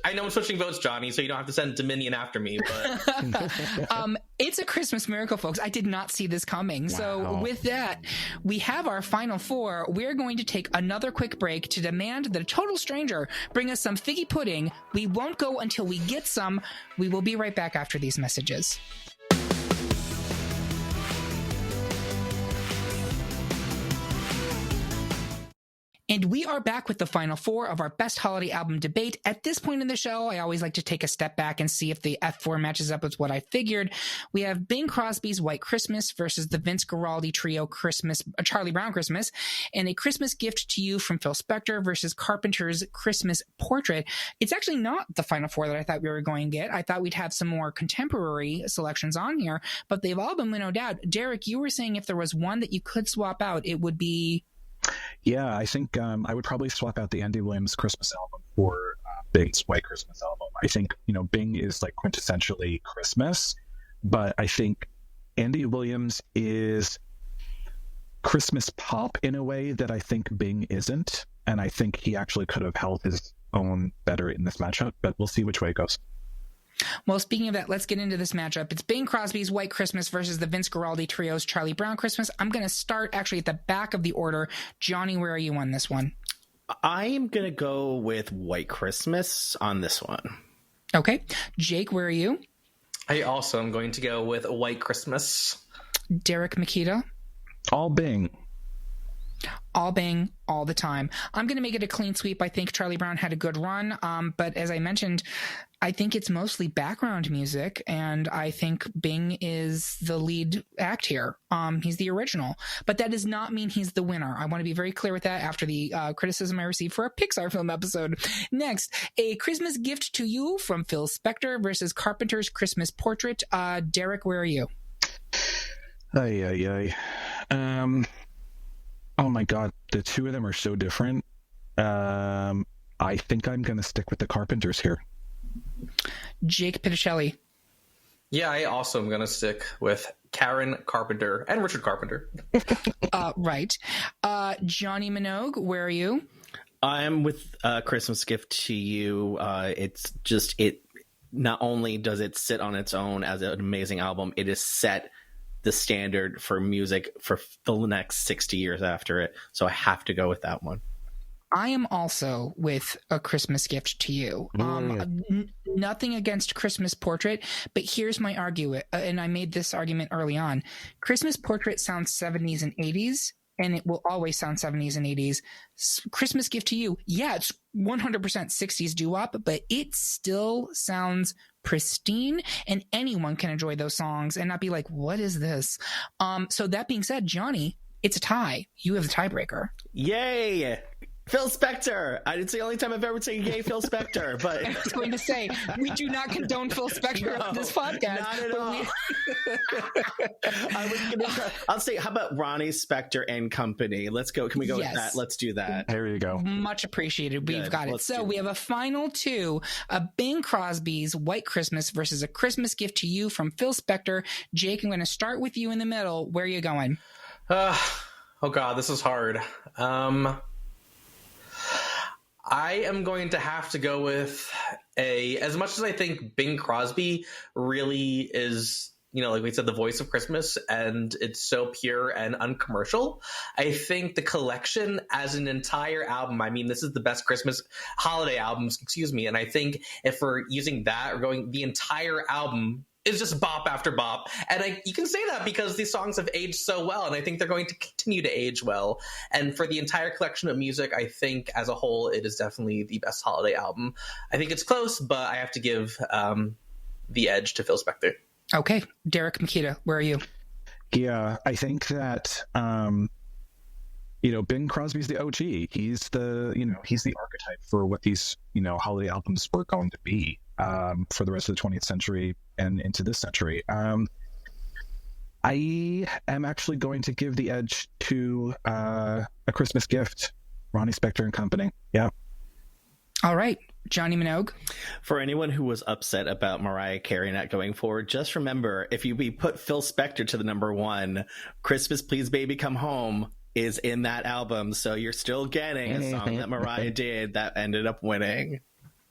I know I'm switching votes, Johnny, so you don't have to send Dominion after me, but it's a Christmas miracle, folks. I did not see this coming. Wow. So with that, we have our final 4. We're going to take another quick break to demand that a total stranger bring us some figgy pudding. We won't go until we get some. We will be right back after these messages. And we are back with the final 4 of our best holiday album debate. At this point in the show, I always like to take a step back and see if the F4 matches up with what I figured. We have Bing Crosby's White Christmas versus the Vince Guaraldi Trio Charlie Brown Christmas, and A Christmas Gift to You from Phil Spector versus Carpenter's Christmas Portrait. It's actually not the final 4 that I thought we were going to get. I thought we'd have some more contemporary selections on here, but they've all been winnowed out. Derek, you were saying if there was one that you could swap out, it would be... Yeah, I think I would probably swap out the Andy Williams Christmas album for Bing's White Christmas album. I think, Bing is like quintessentially Christmas, but I think Andy Williams is Christmas pop in a way that I think Bing isn't. And I think he actually could have held his own better in this matchup, but we'll see which way it goes. Well, speaking of that, let's get into this matchup. It's Bing Crosby's White Christmas versus the Vince Guaraldi Trio's Charlie Brown Christmas. I'm going to start actually at the back of the order. Johnny, where are you on this one? I am going to go with White Christmas on this one. Okay. Jake, where are you? I also am going to go with White Christmas. Derek, Mekita? All Bing. All Bing, all the time. I'm going to make it a clean sweep. I think Charlie Brown had a good run, but as I mentioned, I think it's mostly background music, and I think Bing is the lead act here. He's the original, but that does not mean he's the winner. I want to be very clear with that after the criticism I received for a Pixar film episode. Next, A Christmas Gift to You from Phil Spector versus Carpenter's Christmas Portrait. Derek, where are you? Oh my God, the two of them are so different. I think I'm going to stick with the Carpenters here. Jake Pitochelli. Yeah, I also am going to stick with Karen Carpenter and Richard Carpenter. Right. Jonny Minogue, where are you? I'm with Christmas Gift to You. It's just, it not only does it sit on its own as an amazing album, it has set the standard for music for the next 60 years after it. So I have to go with that one. I am also with A Christmas Gift to You. Nothing against Christmas Portrait, but here's my argument, and I made this argument early on. Christmas Portrait sounds 70s and 80s, and it will always sound 70s and 80s. Christmas Gift to You, yeah, it's 100% 60s doo-wop, but it still sounds pristine, and anyone can enjoy those songs and not be like, what is this? So that being said, Johnny, it's a tie. You have the tiebreaker. Yay! Phil Spector. It's the only time I've ever seen gay Phil Spector. But I was going to say, we do not condone Phil Spector on this podcast. Not at all. I'll say, how about Ronnie Spector and Company? Let's go. Can we go with that? Let's do that. There you go. Much appreciated. We've got it. So we have a final two, Bing Crosby's White Christmas versus A Christmas Gift to You from Phil Spector. Jake, I'm going to start with you in the middle. Where are you going? Oh God, this is hard. I am going to have to go with as much as I think Bing Crosby really is, like we said, the voice of Christmas, and it's so pure and uncommercial. I think the collection as an entire album, I mean, this is the best Christmas holiday albums, and I think if we're using that or going the entire album, it's just bop after bop. And you can say that because these songs have aged so well, and I think they're going to continue to age well. And for the entire collection of music, I think as a whole, it is definitely the best holiday album. I think it's close, but I have to give the edge to Phil Spector. Okay. Derek, Mekita, where are you? Yeah, I think that, Bing Crosby's the OG. He's the archetype for what these, holiday albums were going to be. For the rest of the 20th century and into this century. I am actually going to give the edge to A Christmas Gift, Ronnie Spector and Company. Yeah. All right. Jonny Minogue. For anyone who was upset about Mariah Carey not going forward, just remember, if we put Phil Spector to the number one, Christmas Please Baby Come Home is in that album. So you're still getting a song that Mariah did that ended up winning.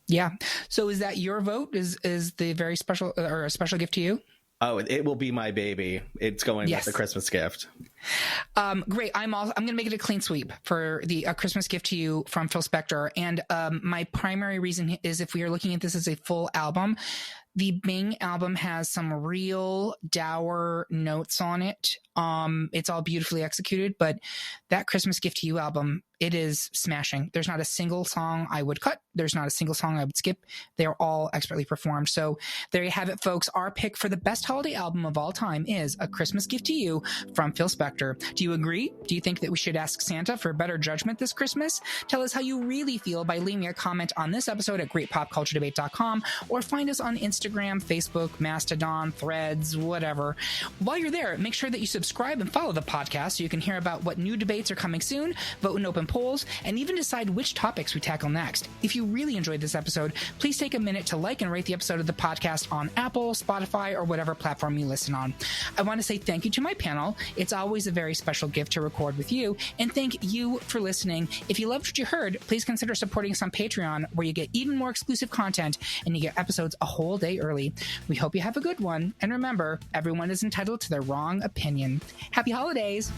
Yeah. So is that your vote? Is the very special or a special gift to you? Oh, it will be my baby. It's going with the Christmas Gift. Great. I'm going to make it a clean sweep for the Christmas Gift to You from Phil Spector. And my primary reason is if we are looking at this as a full album, the Bing album has some real dour notes on it. It's all beautifully executed, but that Christmas Gift to You album, it is smashing. There's not a single song I would cut. There's not a single song I would skip. They're all expertly performed. So there you have it, folks. Our pick for the best holiday album of all time is A Christmas Gift to You from Phil Spector. Do you agree? Do you think that we should ask Santa for better judgment this Christmas? Tell us how you really feel by leaving a comment on this episode at greatpopculturedebate.com or find us on Instagram, Facebook, Mastodon, Threads, whatever. While you're there, make sure that you subscribe and follow the podcast so you can hear about what new debates are coming soon, vote in open polls, and even decide which topics we tackle next. If you really enjoyed this episode, please take a minute to like and rate the episode of the podcast on Apple, Spotify, or whatever platform you listen on. I want to say thank you to my panel. It's always a very special gift to record with you, and thank you for listening. If you loved what you heard, please consider supporting us on Patreon, where you get even more exclusive content and you get episodes a whole day early. We hope you have a good one, and remember, everyone is entitled to their wrong opinion. Happy holidays!